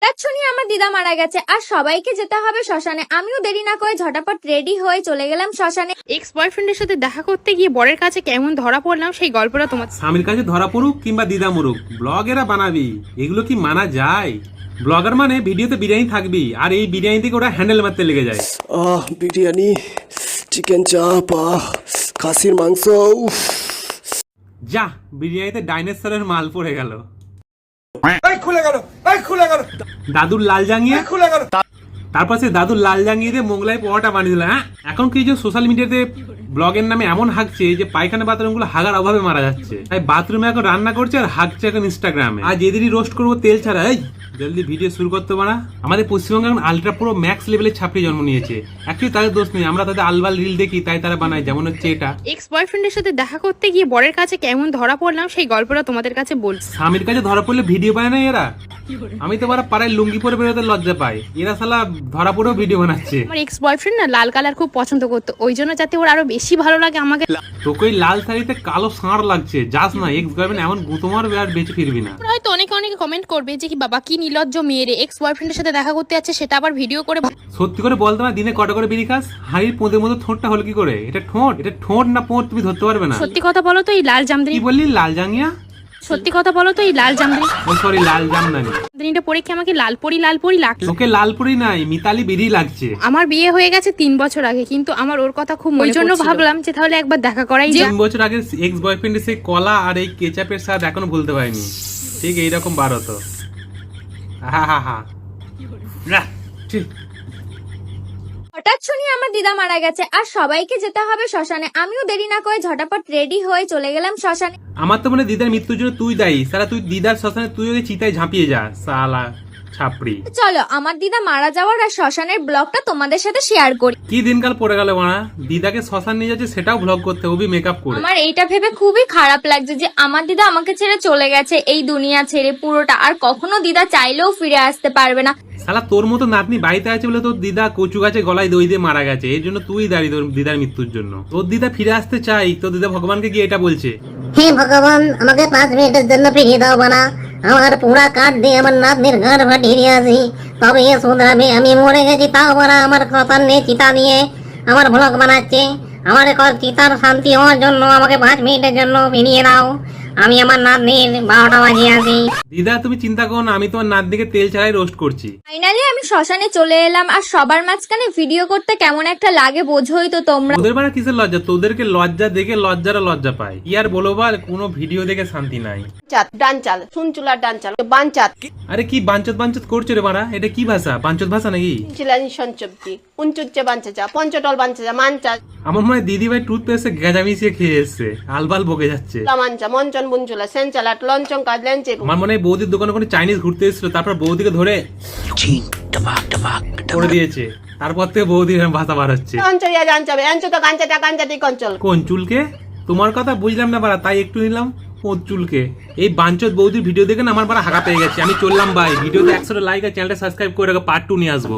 শুনি আমার দিদা মারা গেছে আর সবাইকে যেতে হবে শ্মশানে। আমিও দেরি না করে ঝটাপট রেডি হয়ে চলে গেলাম শ্মশানে। এক্স বয়ফ্রেন্ডের সাথে দেখা করতে গিয়ে বরের কাছে কেমন ধরা পড়লাম সেই গল্পটা তোমার। স্বামীর কাছে ধরা পড়ুক কিংবা দিদা মরুক, ব্লগেরা বানাবি, এগুলো কি মানা যায়? ব্লগার মানে ভিডিওতে বিরিয়ানি থাকবি, আর এই বিরিয়ানি থেকে ওরা হ্যান্ডেল মারতে লেগে যায়। বিরিয়ানি, চিকেন চাপ, খাসির মাংস, যা বিরিয়ানিতে ডাইনোসরের মাল পড়ে গেল। দাদুর লাল জাঙ্গিয়ে তারপর সে দাদুর লাল জাঙ্গিয়ে দিয়ে মোগলাই পোহাটা বানিয়ে দিল। হ্যাঁ, এখন কি যে সোশ্যাল মিডিয়াতে ব্লগের নামে এমন হাঁকছে যে পায়খানা বাথরুম গুলো হাগার অভাবে মারা যাচ্ছে। তাই বাথরুমে এখন রান্না করছে আর হাঁকছে এখন ইনস্টাগ্রামে। আর যেদিনই রোস্ট করবো তেল ছাড়া, এই জলদি ভিডিও শুরু করতে পারা। আমাদের পশ্চিমবঙ্গে এখন আলট্রা পুরো ম্যাক্স লেভেলের ছাপড়ি জন্ম নিয়েছে। অ্যাকচুয়ালি তাদের দোষ নেই, আমরা তাদের আলবাল রিল দেখি তাই তারা বানায়। যেমন হচ্ছে এটা, এক্স বয়ফ্রেন্ডের সাথে দেখা করতে গিয়ে বরের কাছে কেমন ধরা পড়লাম সেই গল্পটা তোমাদের কাছে বলছি। স্বামীর কাছে ধরা পড়লে ভিডিও বানায় না এরা। আমি তো বারা পাড়ায় লুঙ্গি পরে বেরোতে লজ্জা পাই, এরা শালা ধরা পড়েও ভিডিও বানাচ্ছে। আমার এক্স বয়ফ্রেন্ড না লাল কালার খুব পছন্দ করতো, ওই জন্য যাতে ওর আরো বেশি ভালো লাগে আমাকে। তোকে ওই লাল শাড়িতে কালো ষাঁড় লাগছে, যাস না। এক্স গার্লফ্রেন্ড এমন গুঁতো মারবে আর বেঁচে ফিরবি না। হয়তো অনেকে কমেন্ট করবে যে কি বাবা কি নির্লজ্জ মেয়েরে এক্স বয়ফ্রেন্ডের সাথে দেখা করতে যাচ্ছে, সেটা আবার ভিডিও করে। সত্যি করে বলতে না, দিনে কটা করে বিড়ি খাস? হাড়ির পোঁদের মতো ঠোঁটটা হলো কি করে? এটা ঠোঁট না পোঁত তুমি ধরতে পারবে না। সত্যি কথা বলো তো এই লাল জামদানি, কি বললি? লাল জাঙ্গিয়া? সত্যি কথা বলো তো এই লাল জামদানি, ও সরি, লাল জামদানি। জামদানিটা পরে কি আমাকে লাল পরি লাগছে? তোকে লালপুরি নাই, মিতালি বেরি লাগছে। আমার বিয়ে হয়ে গেছে 3 বছর আগে, কিন্তু আমার ওর কথা খুব মনে জন্য ভাবলাম যে তাহলে একবার দেখা করাই যায়। 3 বছর আগে এক্স বয়ফ্রেন্ডের সেই কলা আর এই কেচাপের স্বাদ এখনো ভুলতে পারিনি। ঠিক এইরকম বার হতো। ঠিক। হঠাৎ শুনি আমার দিদা মারা গেছে আর সবাইকে যেতে হবে শ্মশানে। আমিও দেরি না করে ঝটাপট রেডি হয়ে চলে গেলাম শ্মশানে। আমার তো মনে হয় দিদার মৃত্যুর জন্য তুই দায়ী। সারা তুই দিদার শ্মশানে তুই ওই চিতায় ঝাঁপিয়ে যা সালা ছাপড়ি। চলো আমার দিদা মারা যাওয়ার আর শ্মশানের ব্লগটা তোমাদের সাথে শেয়ার করি। কি দিনকাল পড়ে গেল মানা, দিদাকে শ্মশান নিয়ে যাচ্ছে সেটাও ব্লগ করতে, ও বি মেকআপ করে। আমার এইটা ভেবে খুবই খারাপ লাগছে যে আমার দিদা আমাকে ছেড়ে চলে গেছে, এই দুনিয়া ছেড়ে পুরোটা। আর কখনো দিদা চাইলেও ফিরে আসতে পারবে না। শালা তোর মতো নাতনি বাড়িতে আছে বলে তোর দিদা কচু গাছে গলায় দই দিয়ে মারা গেছে, এর জন্য তুই দাঁড়িয়ে তোর দিদার মৃত্যুর জন্য। তোর দিদা ফিরে আসতে চাই, তোর দিদা ভগবানকে গিয়ে এটা বলছে, হে ভগবান, আমাকে 5 মিনিটের জন্য ফিরিয়ে দাও বানা। আমার পুরা কাঠ দিয়ে আমার নাতনির ঘর ফাটিয়ে আসি, তবে এ শুধরাবে। আমি মরে গেছি তাও বানা আমার কথা নেই, চিতা নিয়ে আমার ভ্লগ বানাচ্ছে। আমার চিতার শান্তি হওয়ার জন্য আমাকে 5 মিনিটের জন্য ফিরিয়ে দাও। আমি আমার নাতনির 12টা বাজিয়ে আসি। দিদা তুমি চিন্তা করো না, আমি তোমার নাতনিকে তেল ছাড়াই রোস্ট করছি। ফাইনালি আমি শ্মশানে চলে এলাম আর সবার মাঝখানে ভিডিও করতে কেমন একটা লাগে বোঝোই তো তোমরা। ওদের মানে কিসের লজ্জা? তোদেরকে লজ্জা দেখে লজ্জারা লজ্জা পায়। কি আর বলো বল, কোনো ভিডিও দেখে শান্তি নাই। চাত ডান চাল শুন চুলার ডান চাল বানচাত আরে কি বাঞ্চত করছো রে মারা? এটা কি ভাষা? বাঞ্চত ভাষা নাকি? চিলানি সঞ্চব্দি উঞ্চুচ্চে বাঞ্চা পঞ্চটল বাঞ্চা মানচা আমার মনে হয় দিদি ভাই টুথপেস্টে গেঁজা মিশিয়ে খেয়ে এসছে, আলবাল বকে যাচ্ছে। মানচা মঞ্চন বুঞ্চুলা সেনচালাট লঞ্চন কাজ লেঞ্চে। আমার মনে হয় বৌদির দোকানে কোনো চাইনিজ ঘুরতে এসেছিল, তারপর বৌদিকে ধরে করে দিয়েছে, তারপর থেকে বৌদির ভাষা বার হচ্ছে। অঞ্চলিয়া জানচাবে অঞ্চত কাঞ্চাটা কাঞ্চাটি কঞ্চল। কোন চুলকে? তোমার কথা বুঝলাম না বাড়া, তাই একটু নিলাম ওর চুলকে। এই বাঞ্চত বৌদির ভিডিও দেখে না আমার বাড়া হাগা পেয়ে গেছে। আমি চললাম ভাই, ভিডিওতে 100 লাইক আর চ্যানেলটা সাবস্ক্রাইব করে পার্ট 2 নিয়ে আসবো।